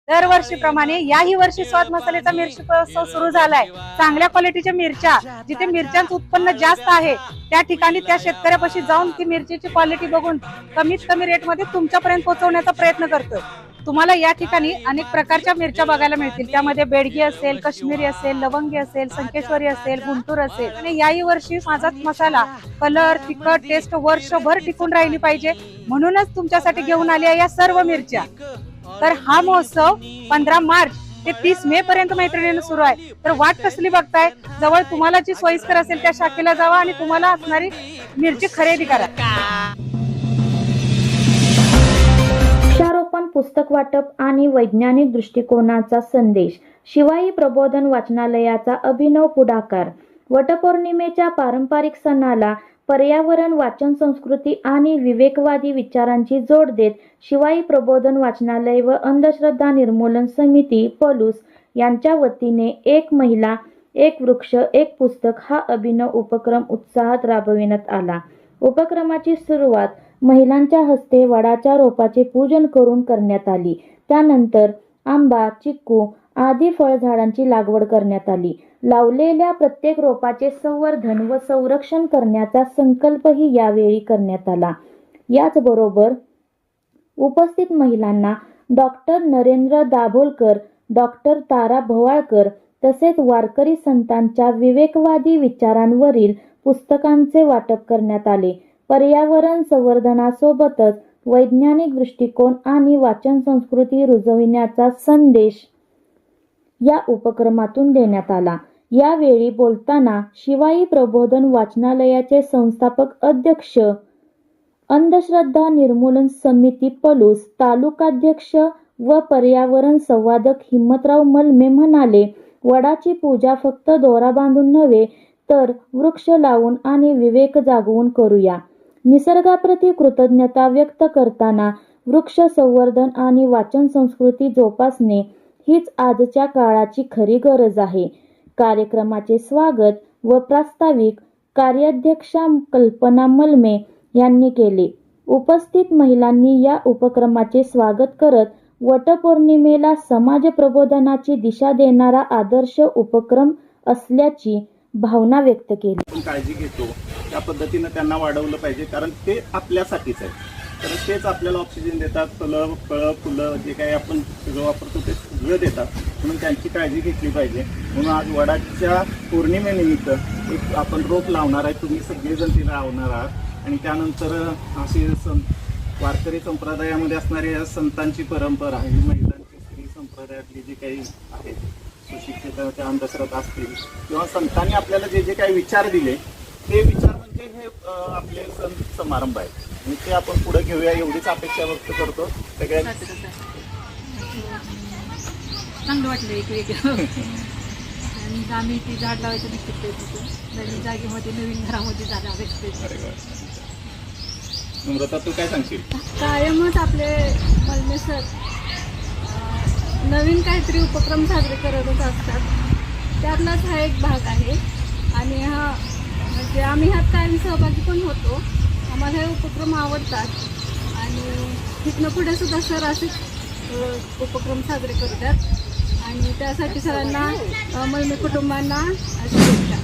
दरवर्षीप्रमाणे याही वर्षी स्वाद मसाल्याचा मिरची महोत्सव सुरू झालाय। चांगल्या क्वालिटीच्या मिरच्या, जिथे मिरच्यांचं उत्पन्न जास्त आहे त्या ठिकाणी त्या शेतकऱ्यापाशी जाऊन ती मिरचीची क्वालिटी बघून कमीत कमी रेटमध्ये तुमच्यापर्यंत पोहोचवण्याचा प्रयत्न करतोय। तुम्हाला या ठिकाणी अनेक प्रकारच्या मिरच्या बघायला मिळतील। त्यामध्ये बेडगी असेल, काश्मीरी असेल, लवंगी असेल, संकेश्वरी असेल, गुंटूर असेल। आणि याही वर्षी माझा मसाला कलर, तिखट, टेस्ट वर्षभर टिकून राहिली पाहिजे म्हणूनच तुमच्यासाठी घेऊन आली आहे या सर्व मिरच्या। तर हा महोत्सव 15 मार्च ते 30 मे पर्यंत मैत्रिणींना सुरू आहे। तर वाट कसली बघताय? जवळ तुम्हाला जी सोयीस्कर असेल त्या शाखेला जावा आणि तुम्हाला असणारी मिरची खरेदी करा। वृक्षारोपण, पुस्तक वाटप आणि वैज्ञानिक दृष्टिकोनाचा संदेश, शिवाई प्रबोधन वाचनालयाचा अभिनव पुढाकार। वटपौर्णिमेच्या पारंपरिक सणाला पर्यावरण, वाचन संस्कृती आणि विवेकवादी विचारांची जोड देत शिवाई प्रबोधन वाचनालय व अंधश्रद्धा निर्मूलन समिती पलूस यांच्या वतीने एक महिला एक वृक्ष एक पुस्तक हा अभिनव उपक्रम उत्साहात राबविण्यात आला। उपक्रमाची सुरुवात महिलांच्या हस्ते वडाच्या रोपाचे पूजन करून करण्यात आली। त्यानंतर आंबा, चिक्कू आदी फळझाडांची लागवड करण्यात आली। लावलेल्या प्रत्येक रोपाचे संवर्धन व संरक्षण करण्याचा संकल्पही यावेळी करण्यात आला। याचबरोबर उपस्थित महिलांना डॉक्टर नरेंद्र दाभोलकर, डॉक्टर तारा भवाळकर तसेच वारकरी संतांच्या विवेकवादी विचारांवरील पुस्तकांचे वाटप करण्यात आले। पर्यावरण संवर्धनासोबतच वैज्ञानिक दृष्टिकोन आणि वाचन संस्कृती रुजविण्याचा संदेश या उपक्रमातून देण्यात आला। यावेळी बोलताना शिवाई प्रबोधन वाचनालयाचे संस्थापक अध्यक्ष, अंधश्रद्धा निर्मूलन समिती पलूस तालुकाध्यक्ष व पर्यावरण संवादक हिम्मतराव मलमे म्हणाले, वडाची पूजा फक्त दोरा बांधून नव्हे तर वृक्ष लावून आणि विवेक जागवून करूया। निसर्गाप्रती कृतज्ञता व्यक्त करताना वृक्ष संवर्धन आणि वाचन संस्कृती जोपासणे हीच आजच्या काळाची खरी गरज आहे। कार्यक्रमाचे स्वागत व प्रास्ताविक कार्याध्यक्षा कल्पना मलमे यांनी केले। उपस्थित महिलांनी या उपक्रमाचे स्वागत करत वटपौर्णिमेला समाज प्रबोधनाची दिशा देणारा आदर्श उपक्रम असल्याची भावना व्यक्त केली। आपण काळजी घेतो त्या पद्धतीने त्यांना वाढवलं पाहिजे, कारण ते आपल्यासाठीच आहे। तर तेच आपल्याला ऑक्सिजन देतात, फळं फुलं जे काही आपण सगळं वापरतो ते सगळं देतात, म्हणून त्यांची काळजी घेतली पाहिजे। म्हणून आज वडाच्या पौर्णिमेनिमित्त एक आपण रोप लावणार आहे, तुम्ही सगळेजण तिला लावणार आहात। आणि त्यानंतर अशी वारकरी संप्रदायामध्ये असणारी संतांची परंपरा आहे, महिलांची स्त्री संप्रदायातली जी काही आहे सुशिक्षित अंधश्रद्धा असतील किंवा संतांनी आपल्याला जे जे काही विचार दिले ते विचार म्हणजे हे आपले सण समारंभ आहेत आणि ते आपण पुढे घेऊया एवढीच अपेक्षा व्यक्त करतो सगळ्यांना। चांगलं वाटलं एक वेगळं आणि आम्ही ती झाड लावायचं निश्चित होतं। नवीन जागेमध्ये नवीन घरामध्ये झाड लावायचं। नम्रता, तू काय सांगशील? कायमच आपले मलमे सर नवीन काहीतरी उपक्रम साजरे करतच असतात, त्यातलाच हा एक भाग आहे। आणि हा म्हणजे आम्ही ह्यात कायम सहभागी पण होतो, आम्हाला हे उपक्रम आवडतात आणि तिथनं पुढे सुद्धा सर असेच उपक्रम साजरे करतात आणि त्यासाठी सरांना मलमे कुटुंबांना शुभेच्छा।